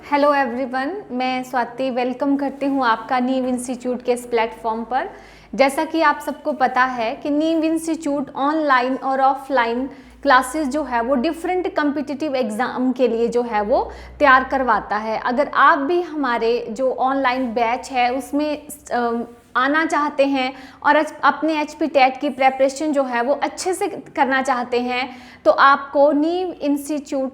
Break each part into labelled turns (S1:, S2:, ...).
S1: Hello everyone, मैं Swati welcome करती हूँ आपका नीव इंस्टीट्यूट के इस प्लेटफॉर्म पर। जैसा कि आप सबको पता है कि नीव इंस्टीट्यूट ऑनलाइन और ऑफलाइन क्लासेस जो है वो डिफरेंट कम्पिटिटिव एग्ज़ाम के लिए जो है वो तैयार करवाता है। अगर आप भी हमारे जो ऑनलाइन बैच है उसमें आना चाहते हैं और अपने HP टेट की प्रेपरेशन जो है वो अच्छे से करना चाहते हैं तो आपको नीव इंस्टीट्यूट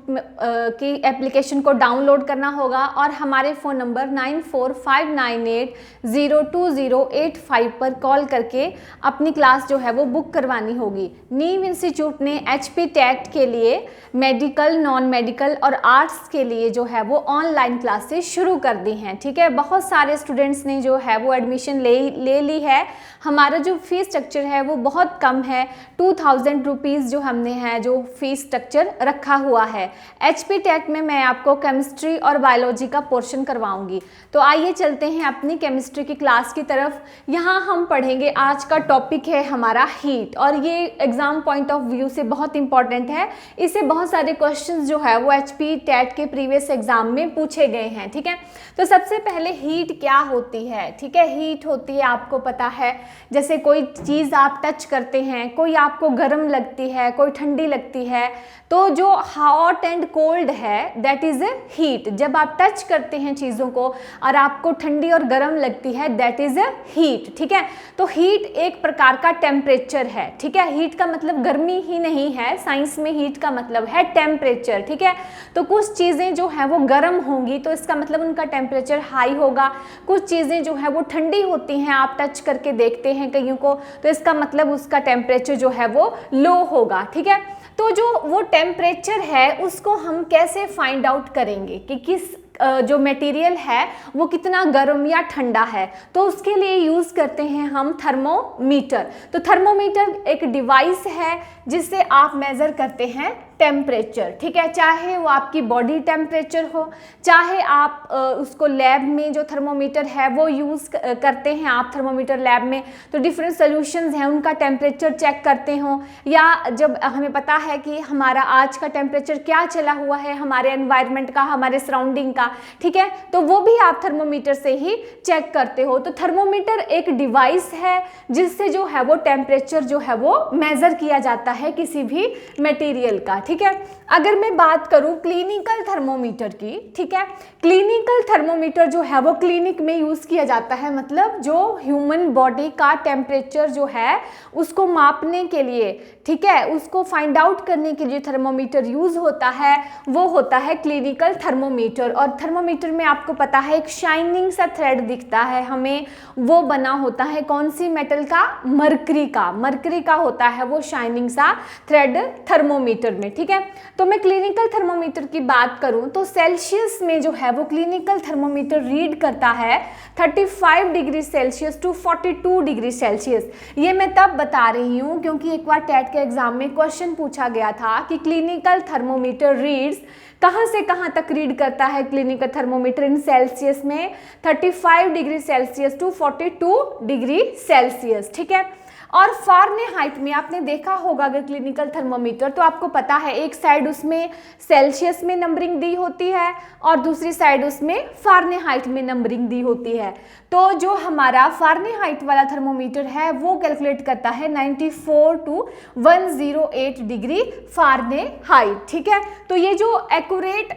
S1: की एप्लीकेशन को डाउनलोड करना होगा और हमारे फ़ोन नंबर 9459802085 पर कॉल करके अपनी क्लास जो है वो बुक करवानी होगी। नीव इंस्टीट्यूट ने HP टेट के लिए मेडिकल, नॉन मेडिकल और आर्ट्स के लिए जो है वो ऑनलाइन क्लासेस शुरू कर दी हैं। ठीक है, बहुत सारे स्टूडेंट्स ने जो है वो एडमिशन ले ली है। हमारा जो फीस स्ट्रक्चर है वो बहुत कम है, 2000 रुपीज़ जो हमने है जो फीस स्ट्रक्चर रखा हुआ है। HP टेट में मैं आपको केमिस्ट्री और बायोलॉजी का पोर्शन करवाऊंगी। तो आइए चलते हैं अपनी केमिस्ट्री की क्लास की तरफ। यहाँ हम पढ़ेंगे, आज का टॉपिक है हमारा हीट और ये एग्जाम पॉइंट ऑफ व्यू से बहुत इंपॉर्टेंट है। इससे बहुत सारे क्वेश्चंस जो है वो HP टेट के प्रीवियस एग्जाम में पूछे गए हैं। ठीक है, तो सबसे पहले हीट क्या होती है। ठीक है, हीट होती है, आपको पता है, जैसे कोई चीज़ आप टच करते हैं, कोई आपको गर्म लगती है, कोई ठंडी लगती है, तो जो हॉट एंड कोल्ड है दैट इज़ हीट। जब आप टच करते हैं चीज़ों को और आपको ठंडी और गर्म लगती है दैट इज़ हीट। ठीक है, तो हीट एक प्रकार का टेम्परेचर है। ठीक है, हीट का मतलब गर्मी ही नहीं है, साइंस में हीट का मतलब है टेम्परेचर। ठीक है, तो कुछ चीज़ें जो है वो गर्म होंगी तो इसका मतलब उनका टेम्परेचर हाई होगा। कुछ चीज़ें जो है वो ठंडी होती हैं, आप टच करके देखते हैं कईयों को, तो इसका मतलब उसका टेम्परेचर जो है वो लो होगा। ठीक है, तो जो वो टेम्परेचर है उसको हम कैसे फाइंड आउट करेंगे कि किस जो मटेरियल है वो कितना गर्म या ठंडा है, तो उसके लिए यूज़ करते हैं हम थर्मोमीटर। तो थर्मोमीटर एक डिवाइस है जिससे आप मेज़र करते हैं टेम्परेचर। ठीक है, चाहे वो आपकी बॉडी टेम्परेचर हो, चाहे आप उसको लैब में जो थर्मोमीटर है वो यूज़ करते हैं आप थर्मोमीटर लैब में, तो डिफरेंट सॉल्यूशंस हैं उनका टेम्परेचर चेक करते हो, या जब हमें पता है कि हमारा आज का टेम्परेचर क्या चला हुआ है हमारे एनवायरनमेंट का, हमारे सराउंडिंग का। ठीक है, तो वो भी आप थर्मोमीटर से ही चेक करते हो। तो थर्मोमीटर एक डिवाइस है जिससे जो है वो टेम्परेचर जो है वो मेज़र किया जाता है किसी भी मटेरियल का। ठीक है, अगर मैं बात करूं क्लिनिकल थर्मोमीटर की, ठीक है, क्लिनिकल थर्मोमीटर जो है वो क्लिनिक में यूज़ किया जाता है, मतलब जो ह्यूमन बॉडी का टेम्परेचर जो है उसको मापने के लिए, ठीक है, उसको फाइंड आउट करने के लिए थर्मोमीटर यूज़ होता है, वो होता है क्लिनिकल थर्मोमीटर। और थर्मोमीटर में आपको पता है एक शाइनिंग सा थ्रेड दिखता है हमें, वो बना होता है कौन सी मेटल का, मरकरी का। मरकरी का होता है वो शाइनिंग सा थ्रेड थर्मोमीटर में। ठीक है, तो मैं क्लिनिकल थर्मोमीटर की बात करूं तो सेल्सियस में जो है वो क्लिनिकल थर्मोमीटर रीड करता है 35 degree Celsius to 42 degree Celsius. ये मैं तब बता रही हूँ क्योंकि एक बार टेट के एग्जाम में क्वेश्चन पूछा गया था कि क्लिनिकल थर्मोमीटर रीड्स कहाँ से कहाँ तक रीड करता है क्लिनिकल थर्मोमीटर इन सेल्सियस में, 35 degree Celsius to 42 degree Celsius. ठीक है, और फारेनहाइट में आपने देखा होगा अगर क्लिनिकल थर्मोमीटर, तो आपको पता है एक साइड उसमें सेल्सियस में नंबरिंग दी होती है और दूसरी साइड उसमें फारेनहाइट में नंबरिंग दी होती है। तो जो हमारा फारेनहाइट वाला थर्मोमीटर है वो कैलकुलेट करता है 94 टू 108 डिग्री फारेनहाइट। ठीक है, तो ये जो एक्यूरेट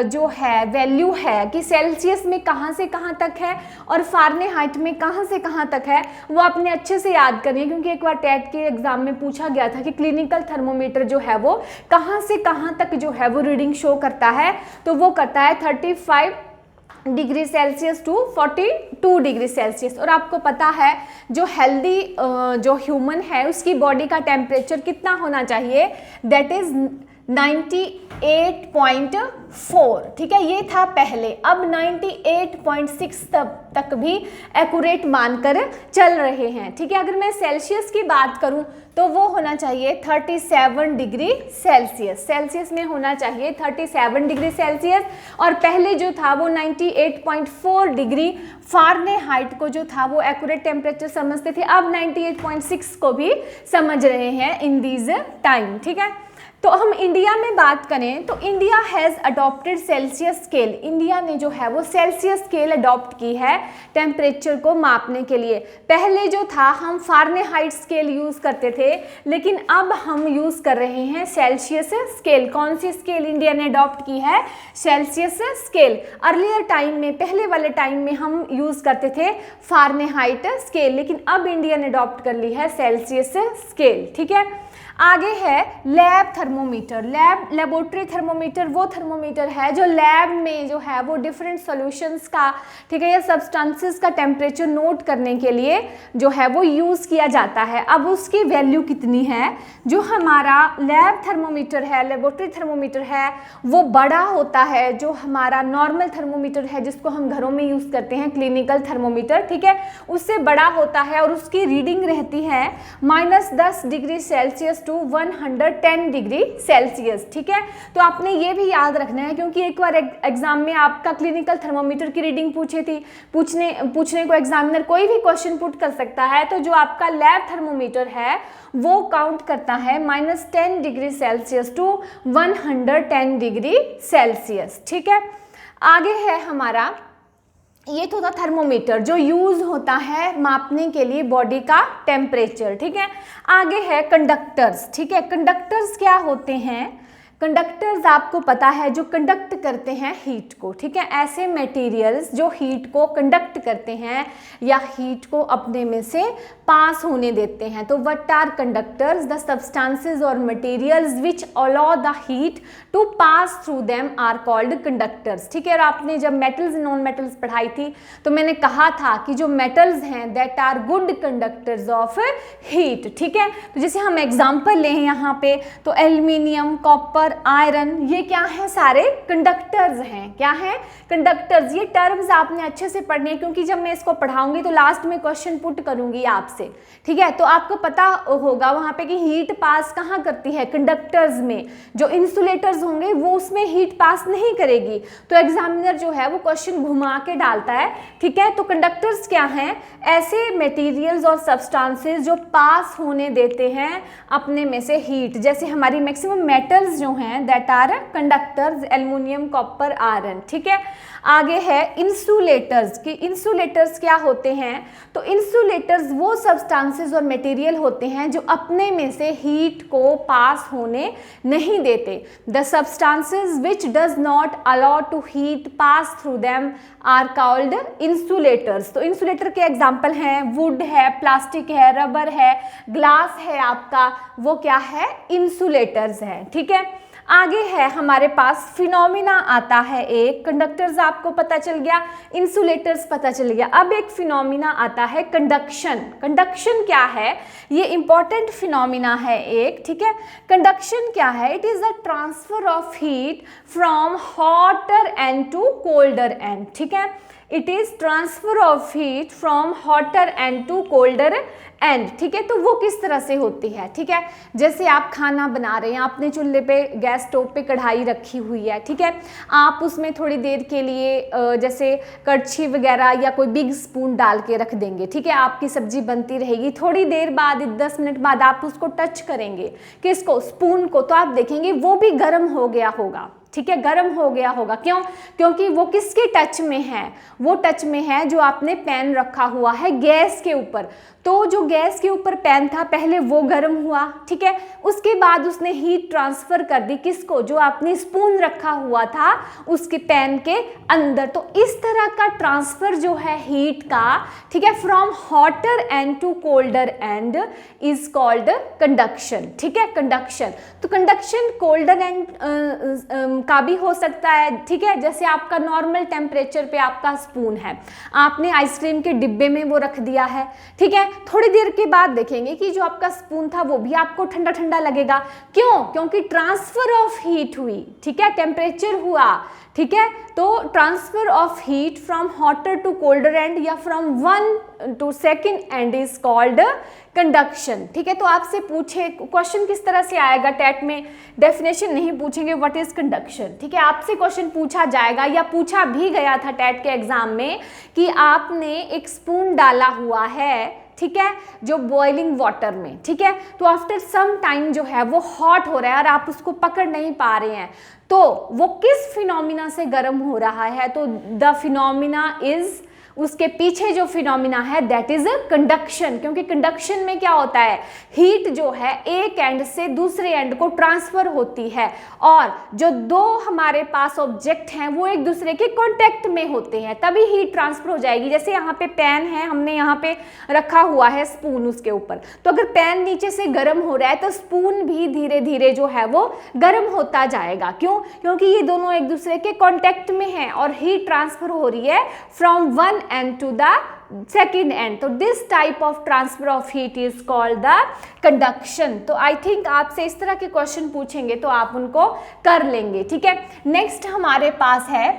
S1: जो है वैल्यू है कि सेल्सियस में कहाँ से कहाँ तक है और फारेनहाइट में कहाँ से कहाँ तक है, वो आपने अच्छे से याद करिए क्योंकि एक बार टेट के एग्जाम में पूछा गया था कि क्लिनिकल थर्मोमीटर जो है वो कहाँ से कहाँ तक जो है वो रीडिंग शो करता है, तो वो करता है 35 degree Celsius to 42 degree Celsius. और आपको पता है जो हेल्दी जो ह्यूमन है उसकी बॉडी का टेम्परेचर कितना होना चाहिए, दैट इज 98.4। ठीक है, ये था पहले, अब 98.6 तक भी एक्यूरेट मानकर चल रहे हैं। ठीक है, अगर मैं सेल्सियस की बात करूं तो वो होना चाहिए 37 डिग्री सेल्सियस, सेल्सियस में होना चाहिए 37 डिग्री सेल्सियस, और पहले जो था वो 98.4 डिग्री फारेनहाइट को जो था वो एक्यूरेट टेम्परेचर समझते थे, अब 98.6 को भी समझ रहे हैं इन दीज टाइम। ठीक है, तो हम इंडिया में बात करें तो India has adopted Celsius scale. India ने जो है वो सेल्सियस स्केल अडॉप्ट की है टेम्परेचर को मापने के लिए। पहले जो था हम फारेनहाइट स्केल यूज़ करते थे, लेकिन अब हम यूज़ कर रहे हैं सेल्सियस स्केल। कौन सी स्केल इंडिया ने अडॉप्ट की है? Celsius scale. अर्लियर टाइम में, पहले वाले टाइम में हम यूज़ करते थे फारेनहाइट स्केल, लेकिन अब इंडिया ने अडॉप्ट कर ली है सेल्सियस स्केल। ठीक है, आगे है लैब थर्मोमीटर। लेबोरेटरी थर्मोमीटर वो थर्मोमीटर है जो लैब में जो है वो डिफरेंट सॉल्यूशंस का, ठीक है, या सब्सटेंसेस का टेम्परेचर नोट करने के लिए जो है वो यूज़ किया जाता है। अब उसकी वैल्यू कितनी है? जो हमारा लैब थर्मोमीटर है, लेबोरेटरी थर्मोमीटर है, वो बड़ा होता है जो हमारा नॉर्मल थर्मोमीटर है जिसको हम घरों में यूज़ करते हैं, क्लिनिकल थर्मोमीटर, ठीक है, उससे बड़ा होता है और उसकी रीडिंग रहती है -10 degree Celsius to 110 degree Celsius. ठीक है, तो आपने ये भी याद रखना है क्योंकि एक बार एग्जाम में आपका क्लिनिकल थर्मोमीटर की रीडिंग पूछने को एग्जामिनर कोई भी क्वेश्चन पुट कर सकता है। तो जो आपका लैब थर्मोमीटर है वो काउंट करता है -10 degree Celsius to 110 degree Celsius. ठीक है, आगे है हमारा, ये तो था थर्मोमीटर जो यूज़ होता है मापने के लिए बॉडी का टेम्परेचर। ठीक है, आगे है कंडक्टर्स। ठीक है, कंडक्टर्स क्या होते हैं? कंडक्टर्स आपको पता है जो कंडक्ट करते हैं हीट को। ठीक है, ऐसे मटेरियल्स जो हीट को कंडक्ट करते हैं या हीट को अपने में से पास होने देते हैं। तो what are conductors? The substances और materials which allow the heat to pass through them are called conductors. ठीक है, और आपने जब मेटल्स नॉन मेटल्स पढ़ाई थी तो मैंने कहा था कि जो मेटल्स हैं that are good conductors of heat. ठीक है, तो जैसे हम एग्जाम्पल लें यहाँ पे तो एल्यूमिनियम, कॉपर, आयरन, ये क्या है? सारे कंडक्टर्स हैं। क्या है? कंडक्टर्स। ये टर्म्स आपने अच्छे से पढ़ने हैं क्योंकि जब मैं इसको पढ़ाऊंगी तो लास्ट में क्वेश्चन पुट करूंगी आपसे। ठीक है, तो आपको पता होगा वहां पे कि हीट पास कहाँ करती है? कंडक्टर्स में। जो इंसुलेटर्स होंगे वो उसमें हीट पास नहीं करेगी, तो एग्जामिनर जो है वो क्वेश्चन घुमा के डालता है। ठीक है, तो कंडक्टर्स क्या हैं? ऐसे मटेरियल्स और सब्सटेंसेस जो पास होने देते हैं अपने में से हीट। जैसे हमारी मैक्सिमम मेटल्स जो हैं that are conductors, aluminium, copper, iron. ठीक है, आगे है इंसुलेटर्स। कि इंसुलेटर्स क्या होते हैं? तो इंसुलेटर्स वो सब्सटेंसेस और मटेरियल होते हैं जो अपने में से हीट को पास होने नहीं देते। The substances which does not allow to heat pass through them are called insulators. तो इंसुलेटर के एग्जाम्पल हैं वुड है, प्लास्टिक है, रबर है, ग्लास है आपका, वो क्या है? इंसुलेटर्स है। ठीक है, आगे है हमारे पास फिनोमिना आता है एक। कंडक्टर्स आपको पता चल गया, इंसुलेटर्स पता चल गया। अब एक फिनोमिना आता है कंडक्शन। कंडक्शन क्या है? ये इंपॉर्टेंट फिनोमिना है एक। ठीक है, कंडक्शन क्या है? It is a transfer of heat from hotter end to colder end. ठीक है, it is transfer of heat from hotter end to colder end. ठीक है, तो वो किस तरह से होती है? ठीक है, जैसे आप खाना बना रहे हैं, आपने चूल्हे पे, गैस स्टोव पे कढ़ाई रखी हुई है। ठीक है, आप उसमें थोड़ी देर के लिए जैसे कड़छी वगैरह या कोई बिग स्पून डाल के रख देंगे। ठीक है, आपकी सब्जी बनती रहेगी, थोड़ी देर बाद 10 मिनट बाद आप उसको टच करेंगे, किसको? स्पून को, तो आप देखेंगे वो भी गर्म हो गया होगा। ठीक है, गर्म हो गया होगा। क्यों? क्योंकि वो किसके टच में है? वो टच में है जो आपने पैन रखा हुआ है गैस के ऊपर। तो जो गैस के ऊपर पैन था पहले वो गर्म हुआ। ठीक है, उसके बाद उसने हीट ट्रांसफर कर दी किसको? जो आपने स्पून रखा हुआ था उसके पैन के अंदर। तो इस तरह का ट्रांसफर जो है हीट का, ठीक है, from hotter end to colder end is called conduction. ठीक है, कंडक्शन। तो कंडक्शन कोल्डर एंड का भी हो सकता है। ठीक है, जैसे आपका नॉर्मल टेम्परेचर पे आपका स्पून है, आपने आइसक्रीम के डिब्बे में वो रख दिया है। ठीक है, थोड़ी देर के बाद देखेंगे कि जो आपका स्पून था वो भी आपको ठंडा ठंडा लगेगा। क्यों? क्योंकि ट्रांसफर ऑफ हीट हुई। ठीक है, टेम्परेचर हुआ। ठीक है, तो transfer of heat from hotter to colder end या from 1 to 2nd end is called conduction. ठीक है, तो आपसे पूछे क्वेश्चन किस तरह से आएगा टेट में? डेफिनेशन नहीं पूछेंगे व्हाट इज कंडक्शन। ठीक है, आपसे क्वेश्चन पूछा जाएगा या पूछा भी गया था टेट के एग्जाम में कि आपने एक स्पून डाला हुआ है ठीक है, जो बॉइलिंग वाटर में, ठीक है, तो आफ्टर सम टाइम जो है वो हॉट हो रहा है और आप उसको पकड़ नहीं पा रहे हैं, तो वो किस फिनोमिना से गर्म हो रहा है? तो द फिनोमिना इज, उसके पीछे जो फिनोमिना है दैट इज अ कंडक्शन, क्योंकि कंडक्शन में क्या होता है, हीट जो है एक एंड से दूसरे एंड को ट्रांसफर होती है और जो दो हमारे पास ऑब्जेक्ट हैं वो एक दूसरे के कांटेक्ट में होते हैं, तभी हीट ट्रांसफर हो जाएगी। जैसे यहाँ पे पैन है, हमने यहाँ पे रखा हुआ है स्पून उसके ऊपर, तो अगर पैन नीचे से गर्म हो रहा है तो स्पून भी धीरे धीरे जो है वो गर्म होता जाएगा। क्यों? क्योंकि ये दोनों एक दूसरे के कांटेक्ट में हैं और हीट ट्रांसफर हो रही है from one end to the second end. तो this type of transfer of heat is called the conduction. तो आई थिंक आपसे इस तरह के क्वेश्चन पूछेंगे तो आप उनको कर लेंगे, ठीक है। नेक्स्ट हमारे पास है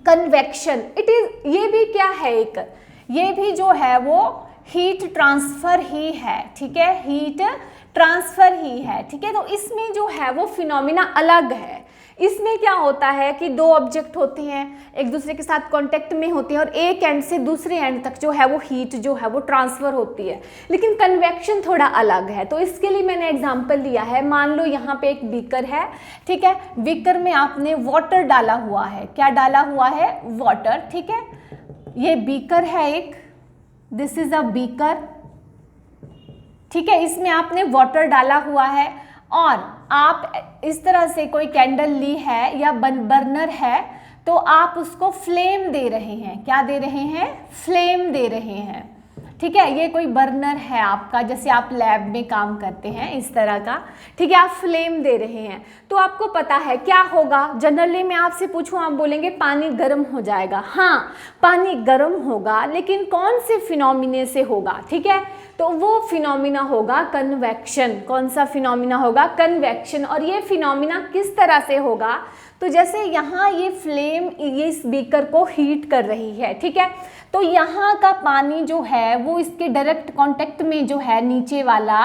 S1: कन्वेक्शन। इट इज, ये भी क्या है, एक ये भी जो है वो हीट ट्रांसफर ही है, ठीक है, हीट ट्रांसफर ही है, ठीक है। तो इसमें जो है वो फिनोमिना अलग है। इसमें क्या होता है कि दो ऑब्जेक्ट होते हैं, एक दूसरे के साथ कांटेक्ट में होते हैं और एक एंड से दूसरे एंड तक जो है वो हीट जो है वो ट्रांसफर होती है, लेकिन कन्वेक्शन थोड़ा अलग है। तो इसके लिए मैंने एग्जांपल लिया है, मान लो यहाँ पे एक बीकर है, ठीक है, बीकर में आपने वाटर डाला हुआ है, क्या डाला हुआ है, वाटर, ठीक है। ये बीकर है एक, दिस इज अ बीकर, ठीक है, इसमें आपने वाटर डाला हुआ है और आप इस तरह से कोई कैंडल ली है या बर्नर है तो आप उसको फ्लेम दे रहे हैं, क्या दे रहे हैं, फ्लेम दे रहे हैं, ठीक है। ये कोई बर्नर है आपका, जैसे आप लैब में काम करते हैं इस तरह का, ठीक है, आप फ्लेम दे रहे हैं। तो आपको पता है क्या होगा, जनरली मैं आपसे पूछूं आप बोलेंगे पानी गर्म हो जाएगा। हाँ, पानी गर्म होगा, लेकिन कौन से फिनोमिने से होगा, ठीक है, तो वो फिनोमिना होगा कन्वेक्शन। कौन सा फिनोमिना होगा, कन्वेक्शन। और ये फिनोमिना किस तरह से होगा, तो जैसे यहाँ ये फ्लेम ये इस बीकर को हीट कर रही है, ठीक है, तो यहाँ का पानी जो है वो इसके डायरेक्ट कांटेक्ट में जो है नीचे वाला,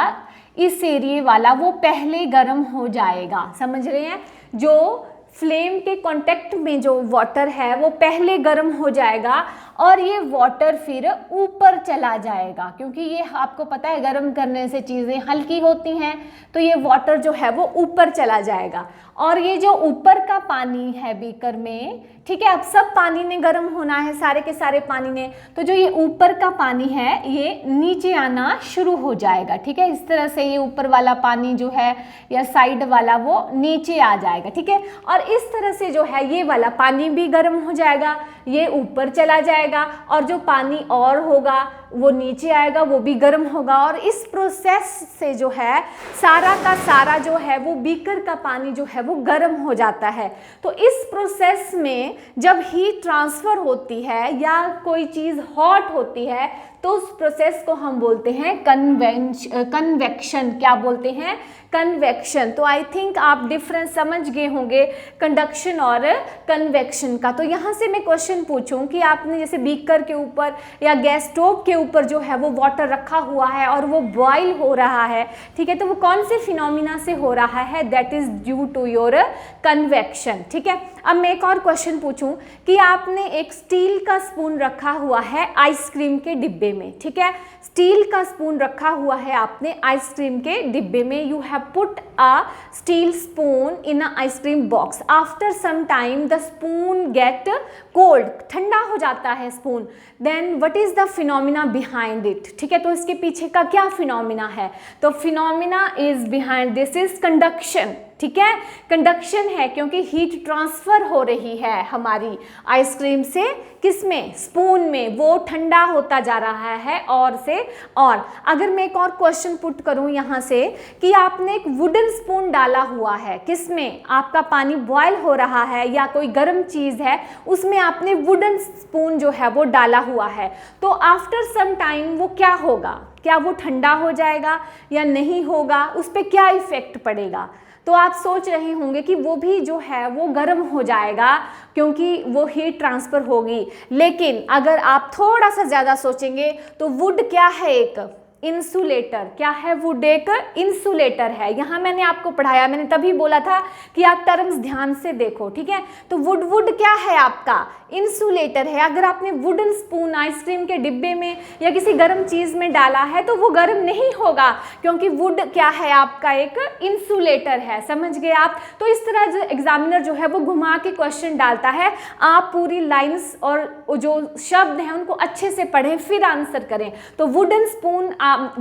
S1: इस एरिया वाला, वो पहले गर्म हो जाएगा, समझ रहे हैं। जो फ्लेम के कांटेक्ट में जो वाटर है वो पहले गर्म हो जाएगा और ये वाटर फिर ऊपर चला जाएगा, क्योंकि ये आपको पता है गर्म करने से चीज़ें हल्की होती हैं, तो ये वाटर जो है वो ऊपर चला जाएगा। और ये जो ऊपर का पानी है बीकर में, ठीक है, अब सब पानी ने गर्म होना है, सारे के सारे पानी ने, तो जो ये ऊपर का पानी है ये नीचे आना शुरू हो जाएगा, ठीक है। इस तरह से ये ऊपर वाला पानी जो है या साइड वाला वो नीचे आ जाएगा, ठीक है। और इस तरह से जो है ये वाला पानी भी गर्म हो जाएगा, ये ऊपर चला जाएगा और जो पानी और होगा वो नीचे आएगा, वो भी गर्म होगा। और इस प्रोसेस से जो है सारा का सारा जो है वो बीकर का पानी जो है वो गर्म हो जाता है। तो इस प्रोसेस में जब हीट ट्रांसफर होती है या कोई चीज़ हॉट होती है तो उस प्रोसेस को हम बोलते हैं कन्वेक्शन। क्या बोलते हैं, कन्वेक्शन। तो आई थिंक आप डिफरेंस समझ गए होंगे कंडक्शन और कन्वेक्शन का। तो यहाँ से मैं क्वेश्चन पूछूं कि आपने जैसे बीकर के ऊपर या गैस स्टोव के ऊपर जो है वो वाटर रखा हुआ है और वो बॉयल हो रहा है, ठीक है, तो वो कौन से फिनोमिना से हो रहा है, that is due to your convection, ठीक है। अब मैं एक और क्वेश्चन पूछूं कि आपने एक स्टील का स्पून रखा हुआ है आइसक्रीम के डिब्बे में, ठीक है, स्टील का स्पून रखा हुआ है आपने आइसक्रीम के डिब्बे में, you have put a steel spoon in a ice cream box, after some time the spoon get cold, ठंडा हो जाता है spoon, then what is the phenomena behind it, ठीक है। तो इसके पीछे का क्या फिनोमिना है, तो phenomena is behind this is conduction, ठीक है, कंडक्शन है, क्योंकि हीट ट्रांसफर हो रही है हमारी आइसक्रीम से किसमें, स्पून में, वो ठंडा होता जा रहा है और से और। अगर मैं एक और क्वेश्चन पुट करूं यहाँ से कि आपने एक वुडन स्पून डाला हुआ है, किसमें, आपका पानी बॉयल हो रहा है या कोई गर्म चीज़ है उसमें आपने वुडन स्पून जो है वो डाला हुआ है, तो आफ्टर सम टाइम वो क्या होगा, क्या वो ठंडा हो जाएगा या नहीं होगा, उस पर क्या इफेक्ट पड़ेगा। तो आप सोच रहे होंगे कि वो भी जो है वो गर्म हो जाएगा क्योंकि वो हीट ट्रांसफ़र होगी, लेकिन अगर आप थोड़ा सा ज़्यादा सोचेंगे तो वुड क्या है, एक इंसुलेटर, क्या है, वुड एक इंसुलेटर है। यहाँ मैंने आपको पढ़ाया, मैंने तभी बोला था कि आप टर्म्स ध्यान से देखो, ठीक है। तो वुड क्या है आपका, इंसुलेटर है। अगर आपने वुडन स्पून आइसक्रीम के डिब्बे में या किसी गर्म चीज़ में डाला है तो वो गर्म नहीं होगा, क्योंकि वुड क्या है आपका एक इंसुलेटर है। समझ गए आप? तो इस तरह जो एग्जामिनर जो है वो घुमा के क्वेश्चन डालता है। आप पूरी लाइंस और जो शब्द हैं उनको अच्छे से पढ़ें फिर आंसर करें। तो वुडन स्पून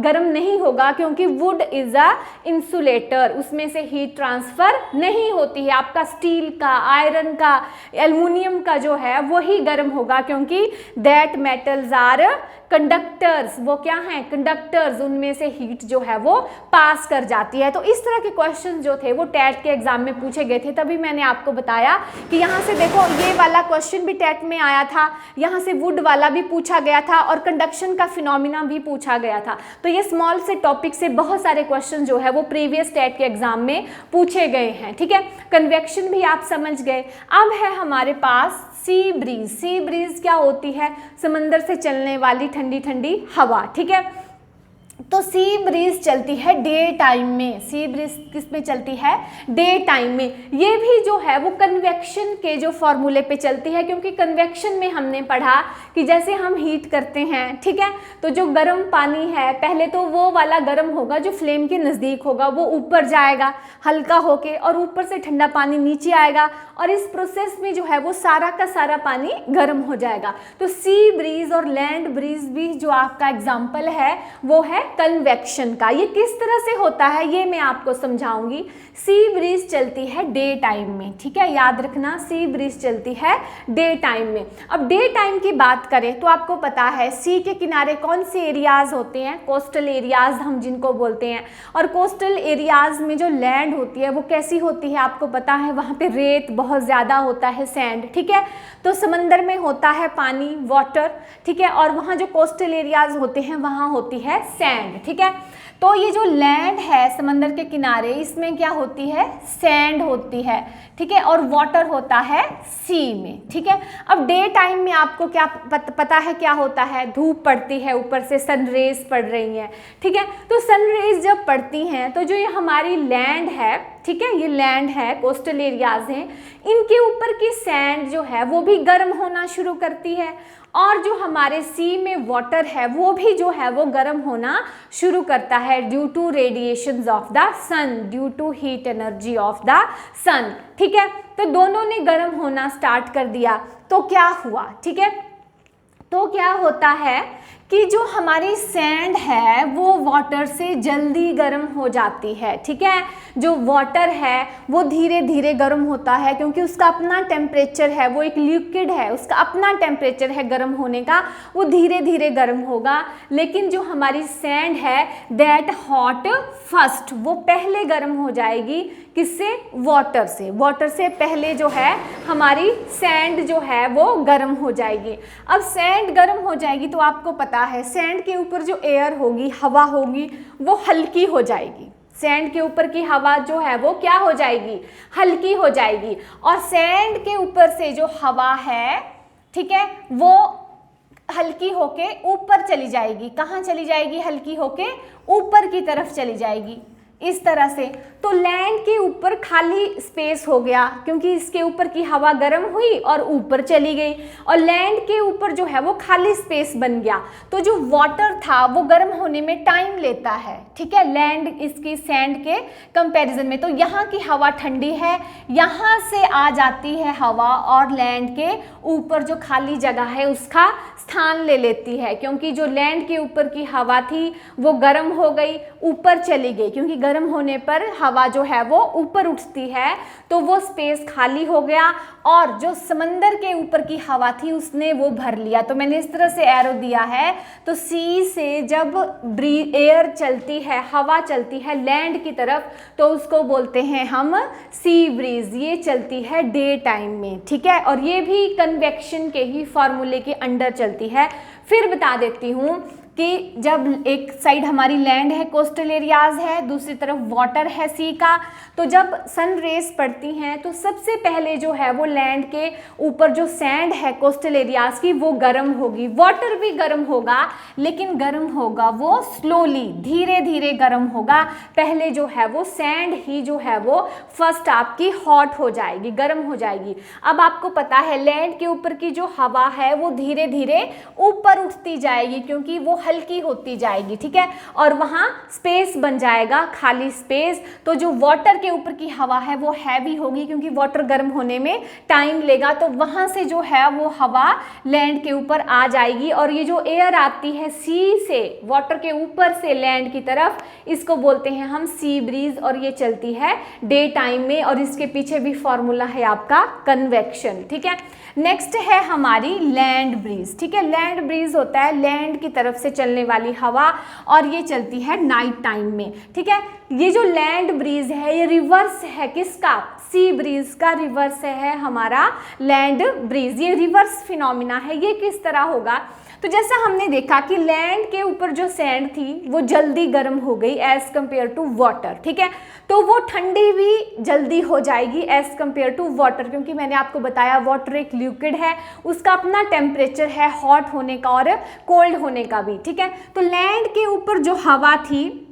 S1: गर्म नहीं होगा क्योंकि वुड इज अ इंसुलेटर, उसमें से हीट ट्रांसफर नहीं होती है। आपका स्टील का, आयरन का, एल्युमिनियम का जो है वही गर्म होगा, क्योंकि दैट मेटल्स आर कंडक्टर्स, वो क्या हैं? कंडक्टर्स, उनमें से हीट जो है वो पास कर जाती है। तो इस तरह के क्वेश्चन जो थे वो टेट के एग्जाम में पूछे गए थे। तभी मैंने आपको बताया कि यहाँ से देखो ये वाला क्वेश्चन भी टेट में आया था, यहाँ से वुड वाला भी पूछा गया था और कंडक्शन का फिनोमिना भी पूछा गया था। तो ये स्मॉल से टॉपिक से बहुत सारे क्वेश्चन जो है वो प्रीवियस टेट के एग्जाम में पूछे गए हैं। ठीक है, कन्वेक्शन भी आप समझ गए। अब है हमारे पास सी ब्रीज। सी ब्रीज क्या होती है? समंदर से चलने वाली ठंडी ठंडी हवा। ठीक है, तो सी ब्रीज चलती है डे टाइम में। सी ब्रीज किस में चलती है? डे टाइम में। ये भी जो है वो कन्वेक्शन के जो फॉर्मूले पे चलती है, क्योंकि कन्वेक्शन में हमने पढ़ा कि जैसे हम हीट करते हैं, ठीक है, तो जो गर्म पानी है पहले तो वो वाला गर्म होगा जो फ्लेम के नज़दीक होगा, वो ऊपर जाएगा हल्का होके और ऊपर से ठंडा पानी नीचे आएगा और इस प्रोसेस में जो है वो सारा का सारा पानी गर्म हो जाएगा। तो सी ब्रीज और लैंड ब्रीज भी जो आपका एग्जाम्पल है वो है कन्वेक्शन का। ये किस तरह से होता है ये मैं आपको समझाऊंगी। सी ब्रीज चलती है डे टाइम में। ठीक है, याद रखना, सी ब्रीज चलती है डे टाइम में। अब डे टाइम की बात करें तो आपको पता है सी के किनारे कौन से एरियाज होते हैं? कोस्टल एरियाज हम जिनको बोलते हैं। और कोस्टल एरियाज में जो लैंड होती है वो कैसी होती है आपको पता है? वहाँ पे रेत बहुत ज़्यादा होता है, सैंड। ठीक है, तो समंदर में होता है पानी, वाटर। ठीक है, और वहाँ जो कोस्टल एरियाज होते हैं वहाँ होती है सैंड। ठीक है, तो ये जो लैंड है समंदर के किनारे, इसमें क्या होती है? सैंड होती है। ठीक है, और वाटर होता है सी में। ठीक है, अब डे टाइम में आपको क्या पता है क्या होता है? धूप पड़ती है, ऊपर से सन रेज पड़ रही हैं। ठीक है, तो सन रेज जब पड़ती हैं तो जो ये हमारी लैंड है, ठीक है, ये लैंड है, कोस्टल एरियाज हैं, इनके ऊपर की सैंड जो है वो भी गर्म होना शुरू करती है और जो हमारे सी में वाटर है वो भी जो है वो गर्म होना शुरू करता है due to radiations of the sun, due to heat energy of the sun. ठीक है, तो दोनों ने गर्म होना स्टार्ट कर दिया। तो क्या हुआ? ठीक है, तो क्या होता है कि जो हमारी सैंड है वो वाटर से जल्दी गर्म हो जाती है। ठीक है, जो वाटर है वो धीरे धीरे गर्म होता है क्योंकि उसका अपना टेम्परेचर है, वो एक लिक्विड है, उसका अपना टेम्परेचर है गर्म होने का, वो धीरे धीरे गर्म होगा। लेकिन जो हमारी सैंड है दैट हॉट फर्स्ट, वो पहले गर्म हो जाएगी। किससे? वाटर से। वाटर से पहले जो है हमारी सैंड जो है वो गर्म हो जाएगी। अब सैंड गर्म हो जाएगी तो आपको पता है सैंड के ऊपर जो एयर होगी, हवा होगी, वो हल्की हो जाएगी। सैंड के ऊपर की हवा जो है वो क्या हो जाएगी? हल्की हो जाएगी। और सैंड के ऊपर से जो हवा है, ठीक है, वो हल्की होके ऊपर चली जाएगी। कहाँ चली जाएगी? हल्की होके ऊपर की तरफ चली जाएगी, इस तरह से। तो लैंड के ऊपर खाली स्पेस हो गया क्योंकि इसके ऊपर की हवा गर्म हुई और ऊपर चली गई, और लैंड के ऊपर जो है वो खाली स्पेस बन गया। तो जो वाटर था वो गर्म होने में टाइम लेता है। ठीक है, लैंड इसकी सैंड के कंपैरिजन में। तो यहाँ की हवा ठंडी है, यहाँ से आ जाती है हवा और लैंड के ऊपर जो खाली जगह है उसका स्थान ले लेती है, क्योंकि जो लैंड के ऊपर की हवा थी वो गर्म हो गई, ऊपर चली गई, क्योंकि गर्म होने पर हवा जो है वो ऊपर उठती है, तो वो स्पेस खाली हो गया और जो समंदर के ऊपर की हवा थी उसने वो भर लिया। तो मैंने इस तरह से एरो दिया है। तो सी से जब एयर चलती है, हवा चलती है लैंड की तरफ, तो उसको बोलते हैं हम सी ब्रीज। ये चलती है डे टाइम में। ठीक है, और ये भी कन्वेक्शन के ही फॉर्मूले के अंडर चलती है। फिर बता देती हूँ कि जब एक साइड हमारी लैंड है, कोस्टल एरियाज है, दूसरी तरफ वाटर है सी का, तो जब सन रेज पड़ती हैं तो सबसे पहले जो है वो लैंड के ऊपर जो सैंड है कोस्टल एरियाज की वो गर्म होगी। वाटर भी गर्म होगा, लेकिन गर्म होगा वो स्लोली, धीरे धीरे गर्म होगा। पहले जो है वो सैंड ही जो है वो फर्स्ट आपकी हॉट हो जाएगी, गर्म हो जाएगी। अब आपको पता है लैंड के ऊपर की जो हवा है वो धीरे धीरे ऊपर उठती जाएगी, क्योंकि वो हल्की होती जाएगी, ठीक है, और वहाँ स्पेस बन जाएगा, खाली स्पेस। तो जो वाटर के ऊपर की हवा है वो हैवी होगी, क्योंकि वाटर गर्म होने में टाइम लेगा, तो वहाँ से जो है वो हवा लैंड के ऊपर आ जाएगी। और ये जो एयर आती है सी से, वाटर के ऊपर से लैंड की तरफ, इसको बोलते हैं हम सी ब्रीज, और ये चलती है डे टाइम में, और इसके पीछे भी फॉर्मूला है आपका कन्वेक्शन, ठीक है। नेक्स्ट है हमारी लैंड ब्रीज, ठीक है। लैंड ब्रीज होता है लैंड की तरफ से चलने वाली हवा, और ये चलती है नाइट टाइम में, ठीक है। ये जो लैंड ब्रीज है ये रिवर्स है किसका, सी ब्रीज का रिवर्स है हमारा लैंड ब्रीज। ये रिवर्स फिनोमिना है। ये किस तरह होगा, तो जैसा हमने देखा कि लैंड के ऊपर जो सैंड थी वो जल्दी गर्म हो गई एज कंपेयर टू वाटर, ठीक है, तो वो ठंडी भी जल्दी हो जाएगी एज कंपेयर टू वाटर, क्योंकि मैंने आपको बताया वाटर एक लिक्विड है, उसका अपना टेम्परेचर है हॉट होने का और कोल्ड होने का भी, ठीक है। तो लैंड के ऊपर जो हवा थी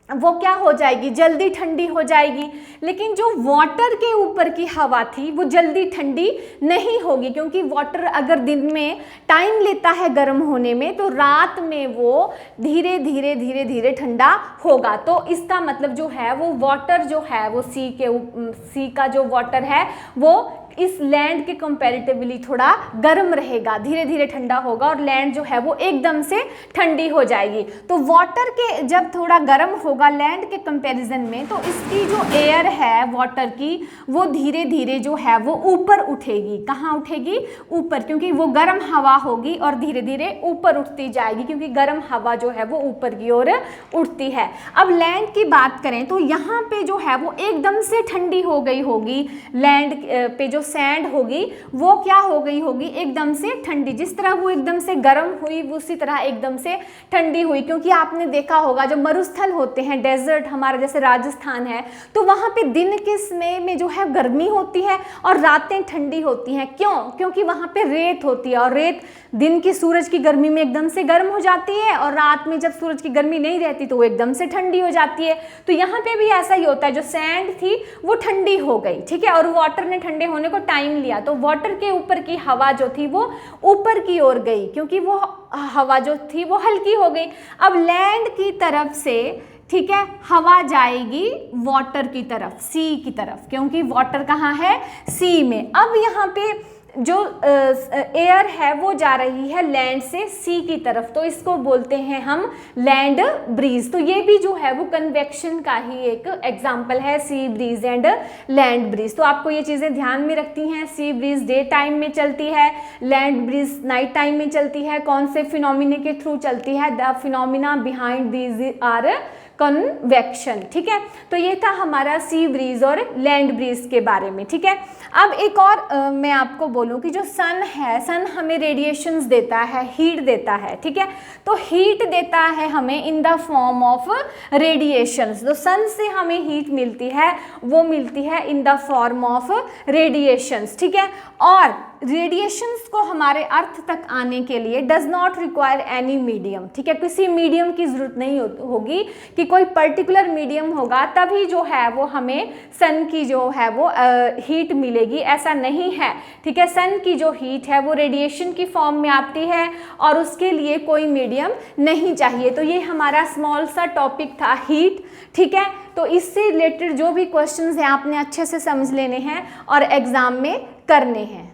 S1: वो क्या हो जाएगी, जल्दी ठंडी हो जाएगी, लेकिन जो वाटर के ऊपर की हवा थी वो जल्दी ठंडी नहीं होगी, क्योंकि वाटर अगर दिन में टाइम लेता है गर्म होने में, तो रात में वो धीरे धीरे धीरे धीरे ठंडा होगा। तो इसका मतलब जो है वो वाटर जो है वो सी का जो वाटर है वो इस लैंड के कंपैरेटिवली थोड़ा गर्म रहेगा, धीरे धीरे ठंडा होगा, और लैंड जो है वो एकदम से ठंडी हो जाएगी। तो वाटर के जब थोड़ा गर्म होगा लैंड के कंपैरिजन में, तो इसकी जो एयर है वाटर की वो धीरे धीरे जो है वो ऊपर उठेगी। कहाँ उठेगी, ऊपर, क्योंकि वो गर्म हवा होगी और धीरे धीरे ऊपर उठती जाएगी, क्योंकि गर्म हवा जो है वो ऊपर की ओर उठती है। अब लैंड की बात करें तो यहाँ पे जो है वो एकदम से ठंडी हो गई होगी, लैंड पे जो सैंड होगी वो क्या हो गई होगी, एकदम से ठंडी। जिस तरह वो एकदम से गर्म हुई वो उसी तरह एकदम से ठंडी हुई, क्योंकि आपने देखा होगा जो मरुस्थल होते हैं, डेजर्ट हमारा जैसे राजस्थान है, तो वहाँ पे दिन के समय में जो है गर्मी होती है और रातें ठंडी होती हैं। क्यों, क्योंकि वहाँ पे रेत होती है, और रेत दिन की सूरज की गर्मी में एकदम से गर्म हो जाती है, और रात में जब सूरज की गर्मी नहीं रहती तो वो एकदम से ठंडी हो जाती है। तो यहाँ पे भी ऐसा ही होता है, जो सैंड थी वो ठंडी हो गई, ठीक है, और वाटर ने ठंडे होने को टाइम लिया, तो वाटर के ऊपर की हवा जो थी वो ऊपर की ओर गई, क्योंकि वो हवा जो थी वो हल्की हो गई। अब लैंड की तरफ से, ठीक है, हवा जाएगी वाटर की तरफ, सी की तरफ, क्योंकि वाटर कहाँ है, सी में। अब यहाँ पे जो एयर है वो जा रही है लैंड से सी की तरफ, तो इसको बोलते हैं हम लैंड ब्रीज। तो ये भी जो है वो कन्वेक्शन का ही एक एग्जांपल है, sea breeze and land breeze. तो आपको ये चीज़ें ध्यान में रखती हैं, सी ब्रीज डे टाइम में चलती है, लैंड ब्रीज नाइट टाइम में चलती है। कौन से फिनोमिना के थ्रू चलती है, the phenomena behind these are convection, ठीक है। तो ये था हमारा सी ब्रीज और लैंड ब्रीज के बारे में, ठीक है। अब एक और मैं आपको बोलूँ कि जो सन है, सन हमें रेडिएशंस देता है, हीट देता है, ठीक है, तो हीट देता है हमें in the form of radiations. तो सन से हमें हीट मिलती है, वो मिलती है in the form of radiations, ठीक है। और रेडिएशंस को हमारे अर्थ तक आने के लिए does not require any medium, ठीक है, किसी मीडियम की जरूरत नहीं होगी कि कोई पर्टिकुलर मीडियम होगा तभी जो है वो हमें सन की जो है वो हीट मिलेगी, ऐसा नहीं है, ठीक है। सन की जो हीट है वो रेडिएशन की फॉर्म में आती है और उसके लिए कोई मीडियम नहीं चाहिए। तो ये हमारा स्मॉल सा टॉपिक था हीट, ठीक है। तो इससे रिलेटेड जो भी क्वेश्चंस हैं आपने अच्छे से समझ लेने हैं और एग्जाम में करने हैं।